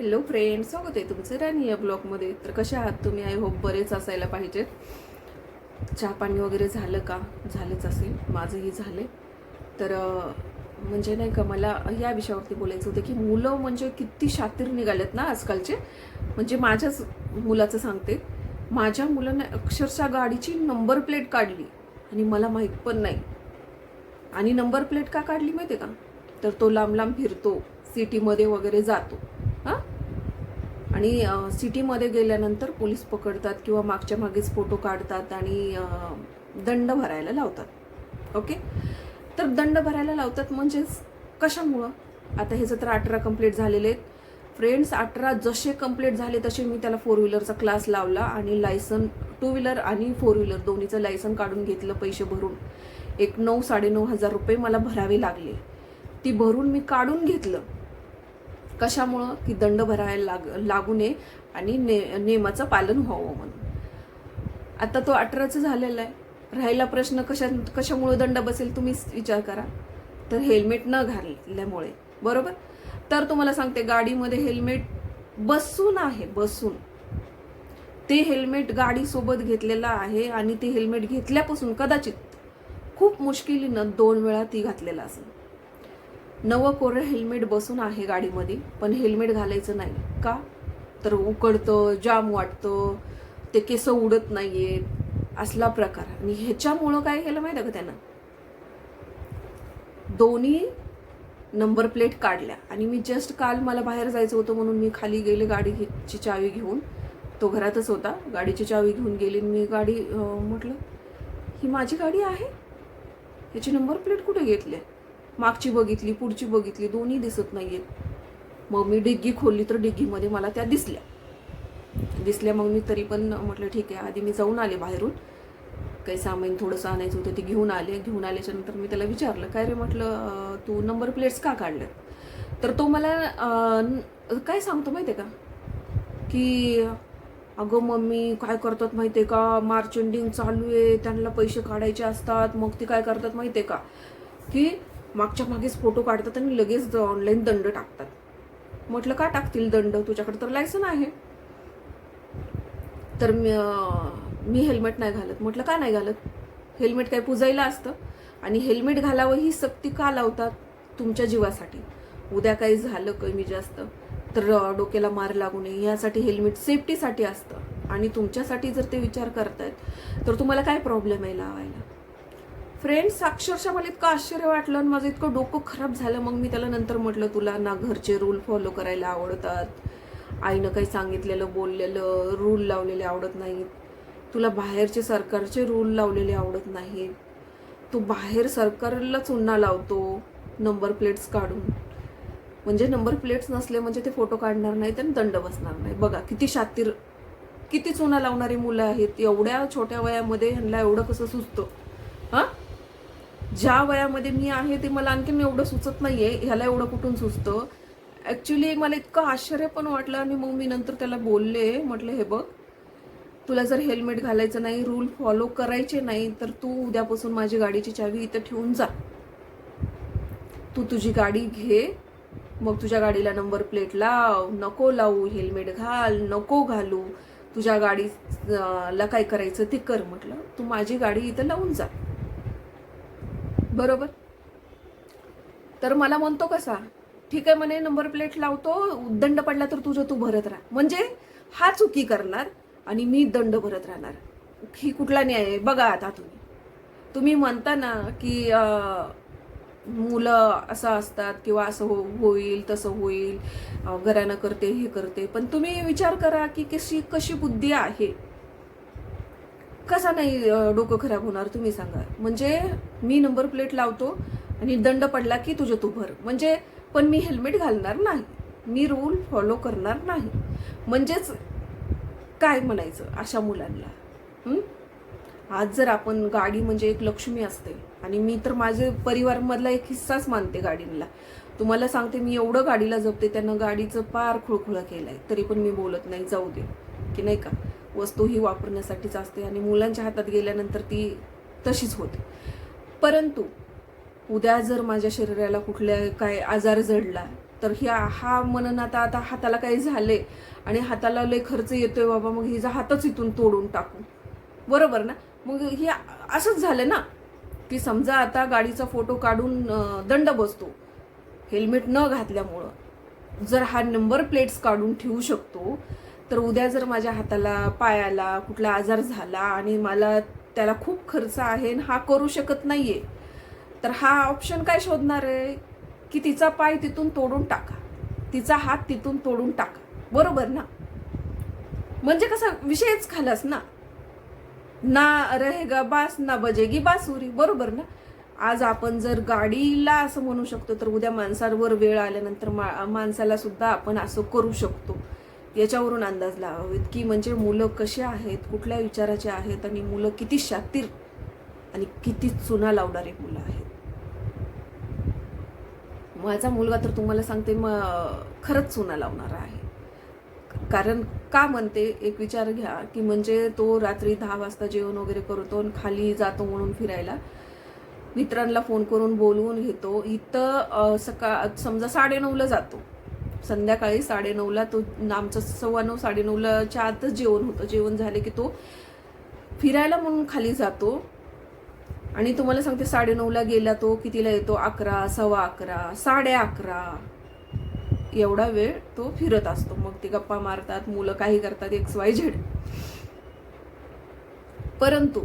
Hello friends, स्वागत आहे तुमचं राणी या ब्लॉगमध्ये. तर कशा आहात तुम्ही? आय होप बरेच असायला पाहिजेत. चहा पाणी वगैरे झालं का? झालंच असेल, माझंही झाले. तर म्हणजे नाही का, मला या विषयावरती बोलायचं होतं की मुलं म्हणजे किती शातीर निघालेत ना आजकालचे. म्हणजे माझ्याच मुलाचं सांगते, माझ्या मुलाने अक्षरशः गाडीची नंबर प्लेट काढली आणि मला माहीत पण नाही. आणि नंबर प्लेट का काढली माहिती आहे का? तर तो लांब लांब फिरतो, सिटीमध्ये वगैरे जातो. हां, आणि सिटीमध्ये गेल्यानंतर पोलीस पकडतात किंवा मागच्या मागेच फोटो काढतात आणि दंड भरायला लावतात. ओके, तर दंड भरायला लावतात म्हणजेच कशामुळं? आता ह्याचं तर 18 कंप्लीट झालेले आहेत फ्रेंड्स. 18 जसे कंप्लीट झाले तसे मी त्याला 4 व्हीलरचा क्लास लावला आणि लायसन 2 व्हीलर आणि 4 व्हीलर दोन्हीचं लायसन काढून घेतलं पैसे भरून. एक 9-9.5 हजार रुपये मला भरावे लागले. ती भरून मी काढून घेतलं. कशामुळं? की दंड भरायला लागू नये आणि नियमाचं पालन व्हावं म्हणून. आता तो 18चं झालेला आहे. राहिला प्रश्न कशामुळे दंड बसेल तुम्हीच विचार करा. तर हेल्मेट न घातल्यामुळे, बरोबर? तर तुम्हाला सांगते, गाडीमध्ये हेल्मेट बसून आहे, बसून ते हेल्मेट गाडीसोबत घेतलेलं आहे आणि ते हेल्मेट घेतल्यापासून कदाचित खूप मुश्किलीनं 2 वेळा ती घातलेला असेल. नवं कोरं हेल्मेट बसून आहे गाडीमध्ये, पण हेल्मेट घालायचं नाही का? तर उकडतं, जाम वाटतं, ते केस उडत नाहीयेत, असला प्रकार. आणि ह्याच्यामुळं काय केलं माहिती आहे का त्यानं? दोन्ही नंबर प्लेट काढल्या. आणि मी जस्ट काल मला बाहेर जायचं होतं म्हणून मी खाली गेले गाडीची चावी घेऊन. तो घरातच होता. गाडीची चावी घेऊन गेली. मी गाडी म्हटलं, ही माझी गाडी आहे, ह्याची नंबर प्लेट कुठे घेतली? मागची बघितली, पुढची बघितली, दोन्ही दिसत नाहीयेत. मग मी डिग्गी खोलली तर डिग्गीमध्ये मला त्या दिसल्या. मग मी तरी पण म्हटलं ठीक आहे, आधी मी जाऊन आले बाहेरून, काही सामान थोडंसं आणायचं होतं ते घेऊन आल्याच्या नंतर मी त्याला विचारलं, काय रे म्हटलं, तू नंबर प्लेट्स का काढल्या? तर तो मला काय सांगतो माहिती आहे का, की अगं मम्मी काय करतात माहिती आहे का, मार्चेंडिंग चालू आहे, त्यांना पैसे काढायचे असतात, मग ते काय करतात माहिती आहे का, की मागच्या मागेच फोटो काढतात आणि लगेच ऑनलाईन दंड टाकतात. म्हटलं का टाकतील दंड, तुझ्याकडे तर लायसन आहे. तर मी हेल्मेट नाही घालत. म्हटलं का नाही घालत? हेल्मेट काय पुजायला असतं? आणि हेल्मेट घालावं ही सक्ती का लावतात? तुमच्या जीवासाठी. उद्या काही झालं कमी जास्त तर डोक्याला मार लागू नये यासाठी हेल्मेट सेफ्टीसाठी असतं. आणि तुमच्यासाठी जर ते विचार करतायत तर तुम्हाला काय प्रॉब्लेम आहे लावायला? फ्रेंड्स, अक्षरशः मला इतकं आश्चर्य वाटलं आणि माझं इतकं डोकं खराब झालं. मग मी त्याला नंतर म्हटलं, तुला ना घरचे रूल फॉलो करायला आवडतात, आईनं काही सांगितलेलं बोललेलं रूल लावलेले आवडत नाहीत, तुला बाहेरचे सरकारचे रूल लावलेले आवडत नाहीत, तू बाहेर सरकारला चुना लावतो नंबर प्लेट्स काढून. म्हणजे नंबर प्लेट्स नसले म्हणजे ते फोटो काढणार नाहीत आणि दंड बसणार नाही. बघा किती शातीर, किती चुना लावणारी मुलं आहेत. एवढ्या छोट्या वयामध्ये ह्यांना एवढं कसं सुचतं? हां, ज्या वयामध्ये मी आहे ते मला आणखीन एवढं सुचत नाहीये, ह्याला एवढं कुठून सुचतं? ॲक्च्युली मला इतकं आश्चर्य पण वाटलं. आणि मग मी नंतर त्याला बोलले, म्हटलं हे बघ, तुला जर हेल्मेट घालायचं नाही, रूल फॉलो करायचे नाही, तर तू उद्यापासून माझी गाडीची चावी इथं ठेवून जा. तू तुझी गाडी घे, मग तुझ्या गाडीला नंबर प्लेट लाव, नको लावू, हेल्मेट घाल, नको घालू, तुझ्या गाडीला काय करायचं ते कर. म्हटलं तू माझी गाडी इथं लावून जा, बरोबर? तर मला म्हणतो कसा, ठीक आहे म्हणे, नंबर प्लेट लावतो, दंड पडला तर तुझं तू भरत राहा. म्हणजे हा चुकी करणार आणि मी दंड भरत राहणार. ही कुठला न्याय आहे? बघा आता तुम्ही म्हणता ना की मुलं असं असतात किंवा असं होईल तसं होईल, घरानं करते हे करते, पण तुम्ही विचार करा की कशी बुद्धी आहे, कसा नाही डोकं खराब होणार तुम्ही सांगा. म्हणजे मी नंबर प्लेट लावतो आणि दंड पडला की तुझं तू भर, म्हणजे पण मी हेल्मेट घालणार नाही, मी रूल फॉलो करणार नाही. म्हणजेच काय म्हणायचं अशा मुलांना? आज जर आपण, गाडी म्हणजे एक लक्ष्मी असते आणि मी तर माझे परिवारमधला एक हिस्साच मानते गाडीला. तुम्हाला सांगते, मी एवढं गाडीला जपते, त्यानं गाडीचं पार खुळखुळा केलाय, तरी पण मी बोलत नाही, जाऊ दे, की नाही का, वस्तू ही वापरण्यासाठीच असते आणि मुलांच्या हातात गेल्यानंतर ती तशीच होते. परंतु उद्या जर माझ्या शरीराला कुठल्या काय आजार जडला तर हा म्हणून आता हाताला काही झाले आणि हाताला लय खर्च येतोय बाबा, मग हिचा हातच इथून तोडून टाकू, बरोबर ना. मग हे असंच झालं ना, की समजा आता गाडीचा फोटो काढून दंड बसतो हेल्मेट न घातल्यामुळं. जर हा नंबर प्लेट्स काढून ठेवू शकतो, तर उद्या जर माझ्या हाताला पायाला कुठला आजार झाला आणि मला त्याला खूप खर्च आहे हा करू शकत नाहीये, तर हा ऑप्शन काय शोधणार आहे की तिचा पाय तिथून तोडून टाका, तिचा हात तिथून तोडून टाका, बरोबर ना. म्हणजे कसा विषयच खालास ना, ना रहेगा बास ना बजेगी बासुरी, बरोबर ना. आज आपण जर गाडीला असं म्हणू शकतो, तर उद्या माणसांवर वेळ आल्यानंतर माणसाला सुद्धा आपण असं करू शकतो. याच्यावरून अंदाज लावावेत की म्हणजे मुलं कसे आहेत, कुठल्या विचाराचे आहेत आणि मुलं किती शातीर आणि किती चुना लावणारे मुलं आहेत. माझा मुलगा तर तुम्हाला सांगते खरंच चुना लावणारा आहे. कारण का म्हणते, एक विचार घ्या की म्हणजे तो रात्री 10 वाजता जेवण वगैरे करतो आणि खाली जातो म्हणून फिरायला, मित्रांना फोन करून बोलवून घेतो. इथं समजा 9:30ला जातो, संध्याकाळी 9:30ला तो, आमचं 9:15 9:30च्या आतच जेवण होतं. जेवण झाले की तो फिरायला म्हणून खाली जातो आणि तुम्हाला सांगते 9:30ला गेला तो कितीला येतो, 11, 11:15, 11:30 एवढा वेळ तो फिरत असतो. मग ते गप्पा मारतात, मुलं काही करतात, XYZ. परंतु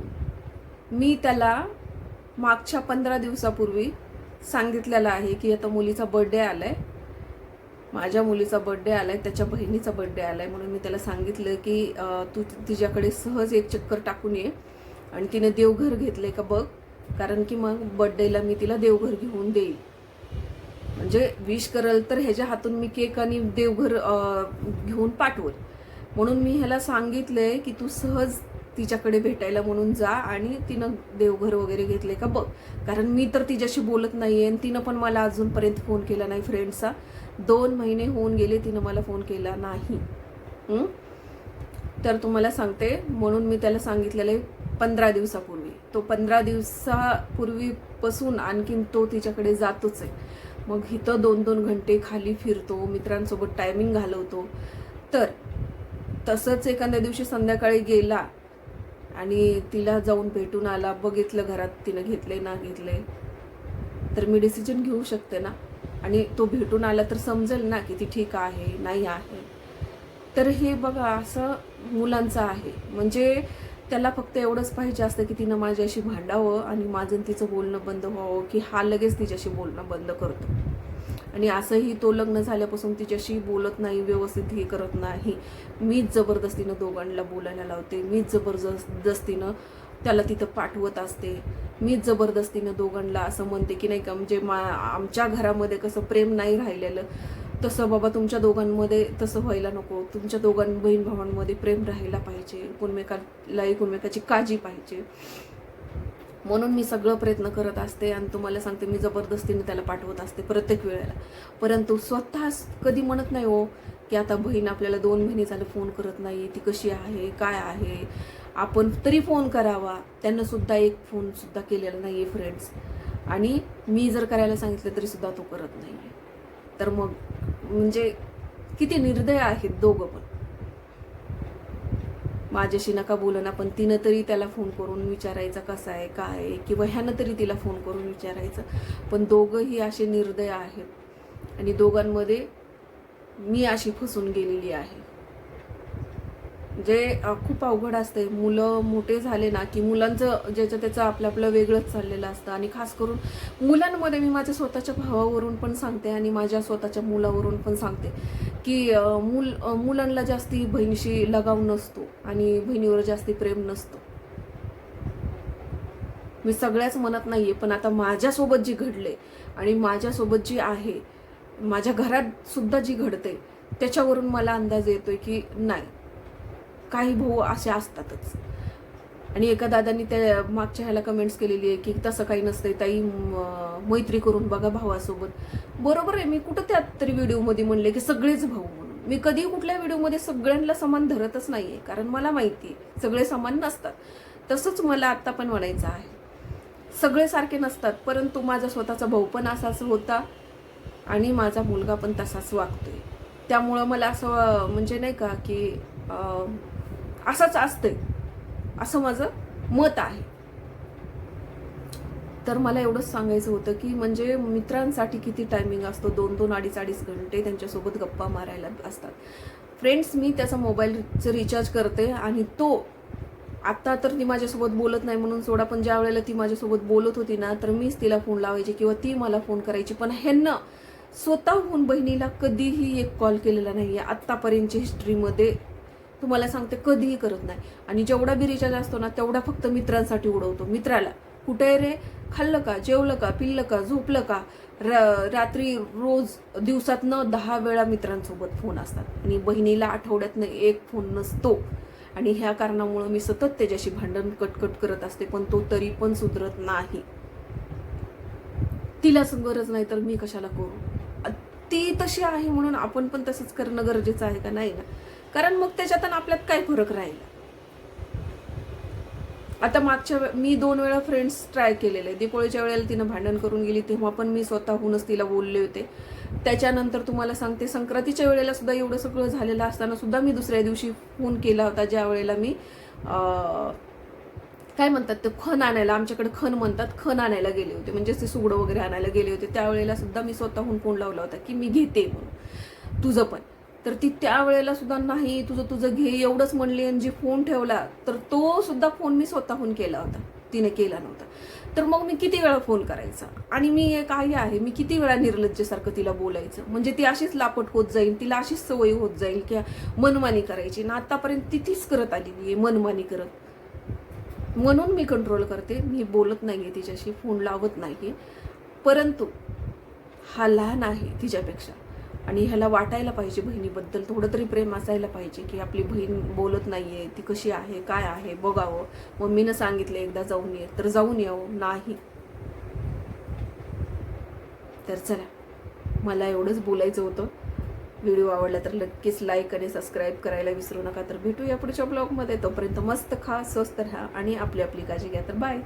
मी त्याला मागच्या 15 दिवसापूर्वी सांगितलेलं आहे की आता मुलीचा बर्थडे आलाय, माझ्या मुलीचा बर्थडे आलाय, त्याच्या बहिणीचा बर्थडे आलाय, म्हणून मी त्याला सांगितलं की तू तिच्याकडे सहज एक चक्कर टाकून ये आणि तिने देवघर घेतलंय का बघ, कारण की मग बर्थडेला मी तिला देवघर घेऊन देईल. म्हणजे विश करल तर ह्याच्या हातून मी केक आणि देवघर घेऊन पाठवल. म्हणून मी ह्याला सांगितलंय की तू सहज तिच्याकडे भेटायला म्हणून जा आणि तिनं देवघर वगैरे घेतले का बघ, कारण मी तर तिच्याशी बोलत नाहीये आणि तिनं पण मला अजूनपर्यंत फोन केला नाही. फ्रेंड्सचा 2 महिने होऊन गेले, तिनं मला फोन केला नाही. तर तुम्हाला सांगते, म्हणून मी त्याला सांगितलेलं आहे 15 दिवसापूर्वी. तो 15 दिवसापूर्वीपासून आणखीन तो तिच्याकडे जातोच आहे. मग इथं 2-2 घंटे खाली फिरतो, मित्रांसोबत टायमिंग घालवतो. तर तसंच एखाद्या दिवशी संध्याकाळी गेला आणि तिला जाऊन भेटून आला, बघितलं घरात तिनं घेतले ना घेतले, तर मी डिसिजन घेऊ शकते ना. आणि तो भेटून आला तर समजेल ना की ती ठीक आहे नाही आहे. तर हे बघा असं मुलांचं आहे. म्हणजे त्याला फक्त एवढंच पाहिजे असतं की तिनं माझ्याशी भांडावं आणि माझं तिचं बोलणं बंद व्हावं, की हा लगेच तिच्याशी बोलणं बंद करतो. आणि असंही तो लग्न झाल्यापासून तिच्याशी बोलत नाही, व्यवस्थित हे करत नाही. मीच जबरदस्तीनं दोघांना बोलायला लावते, मीच जबरदस्तीनं त्याला तिथं पाठवत असते, मीच जबरदस्तीनं दोघांना असं म्हणते की नाही का, म्हणजे आमच्या घरामध्ये कसं प्रेम नाही राहिलेलं, तसं बाबा तुमच्या दोघांमध्ये तसं व्हायला नको. तुमच्या बहीण भावांमध्ये प्रेम राहायला पाहिजे, एकमेकाची काळजी पाहिजे. म्हणून मी सगळं प्रयत्न करत असते आणि तुम्हाला सांगते मी जबरदस्तीने त्याला पाठवत असते प्रत्येक वेळेला. परंतु स्वतः कधी म्हणत नाही हो की आता बहीण आपल्याला 2 महिने झाले फोन करत नाही, ती कशी आहे काय आहे, आपण तरी फोन करावा. त्यांना सुद्धा एक फोन सुद्धा केलेला नाही आहे फ्रेंड्स. आणि मी जर करायला सांगितलं तरी सुद्धा तो करत नाही आहे. तर मग म्हणजे किती निर्दय आहेत दोघं पण. माझ्याशी नका बोलना, पण तिनं तरी त्याला फोन करून विचारायचं कसं आहे काय आहे, किंवा ह्यानं तरी तिला फोन करून विचारायचं. पण दोघंही असे निर्दय आहेत आणि दोघांमध्ये मी अशी फसून गेलेली आहे. जे खूप अवघड असते. मुलं मोठे झाले ना की मुलांचं ज्याचं त्याचं आपलं वेगळंच चाललेलं असतं. आणि खास करून मुलांमध्ये मी माझ्या स्वतःच्या भावावरून पण सांगते आणि माझ्या स्वतःच्या मुलावरून पण सांगते की मुलांना जास्ती बहिणीशी लगाव नसतो आणि बहिणीवर जास्ती प्रेम नसतो. मी सगळ्याच म्हणत नाहीये, पण आता माझ्यासोबत जी घडले आणि माझ्यासोबत जी आहे, माझ्या घरात सुद्धा जी घडते, त्याच्यावरून मला अंदाज येतोय की नाही, काही भाऊ असे असतातच. आणि एका दादांनी त्या मागच्या ह्याला कमेंट्स केलेली आहे की तसं काही नसतंय ताई, मैत्री करून बघा भावासोबत. बरोबर आहे, मी कुठं त्यात तरी व्हिडिओमध्ये म्हणले की सगळेच भाऊ म्हणून. मी कधी कुठल्या व्हिडिओमध्ये सगळ्यांना समान धरतच नाहीये, कारण मला माहिती आहे सगळे समान नसतात. तसंच मला आत्ता पण म्हणायचं आहे, सगळे सारखे नसतात. परंतु माझा स्वतःचा भाऊ पण असाच होता आणि माझा मुलगा पण तसाच वागतोय. त्यामुळं मला असं म्हणजे नाही का की असंच असतंय असं माझं मत आहे. तर मला एवढंच सांगायचं होतं की म्हणजे मित्रांसाठी किती टायमिंग असतो, 2-2 अडीच घंटे त्यांच्यासोबत गप्पा मारायला असतात. फ्रेंड्स, मी त्याचा मोबाईलचं रिचार्ज करते आणि तो आता तर ती माझ्यासोबत बोलत नाही म्हणून सोडा, पण ज्या वेळेला ती माझ्यासोबत बोलत होती ना, तर मीच तिला फोन लावायची किंवा ती मला फोन करायची. पण ह्यांना स्वतःहून बहिणीला कधीही एक कॉल केलेला नाही आहे आत्तापर्यंतच्या हिस्ट्रीमध्ये. तुम्हाला सांगते कधीही करत नाही. आणि जेवढा बी रिचार्ज असतो ना तेवढा फक्त मित्रांसाठी उडवतो. मित्राला कुठे रे, खाल्लं का, जेवलं का, पिल्लं का, झोपलं का, रात्री रोज दिवसातनं 10 वेळा मित्रांसोबत फोन असतात आणि बहिणीला आठवड्यातनं एक फोन नसतो. आणि ह्या कारणामुळं मी सतत त्याच्याशी भांडण कटकट करत असते, पण तो तरी पण सुधरत नाही. तिलाच गरज नाही तर मी कशाला करू? ती तशी आहे म्हणून आपण पण तसंच करणं गरजेचं आहे का? नाही ना. कारण मग त्याच्यात आपल्यात काय फरक राहील? आता मागच्या मी 2 वेळा फ्रेंड्स ट्राय केलेले. दीपावळीच्या वेळेला तिनं भांडण करून गेली तेव्हा पण मी स्वतःहूनच तिला बोलले होते. त्याच्यानंतर तुम्हाला सांगते संक्रांतीच्या वेळेला सुद्धा एवढं सगळं झालेलं असताना सुद्धा मी दुसऱ्या दिवशी फोन केला होता, ज्या वेळेला मी काय म्हणतात ते खण आणायला, आमच्याकडे खण म्हणतात, खण आणायला गेले होते, म्हणजे ते सुगडं वगैरे आणायला गेले होते. त्यावेळेला सुद्धा मी स्वतःहून फोन लावला होता की मी घेते म्हणून तुझं पण. तर ती त्यावेळेला सुद्धा नाही तुझं घे एवढंच म्हणली आणि जी फोन ठेवला तर तो सुद्धा फोन मी स्वतःहून केला होता, तिने केला नव्हता. तर मग मी किती वेळा फोन करायचा? आणि मी एक आई आहे, मी किती वेळा निर्लज्जसारखं तिला बोलायचं? म्हणजे ती अशीच लापट होत जाईल, तिला अशीच सवय होत जाईल की मनमानी करायची ना. आतापर्यंत ती तीच करत आलेली आहे, मनमानी करत. म्हणून मी कंट्रोल करते, मी बोलत नाहीये तिच्याशी, फोन लावत नाहीये. परंतु हा लहान आहे तिच्यापेक्षा आणि ह्याला वाटायला पाहिजे बहिणीबद्दल थोडं तरी प्रेम असायला पाहिजे की आपली बहीण बोलत नाहीये, ती कशी आहे, काय आहे बघावं. मम्मीनं सांगितलं एकदा जाऊन ये, तर जाऊन यावं. नाही. तर चला, मला एवढंच बोलायचं होतं. व्हिडिओ आवडला तर नक्कीच लाईक आणि सबस्क्राईब करायला विसरू नका. तर भेटूया पुढच्या ब्लॉगमध्ये. तोपर्यंत मस्त खा, स्वस्त राहा आणि आपली काळजी घ्या. तर बाय.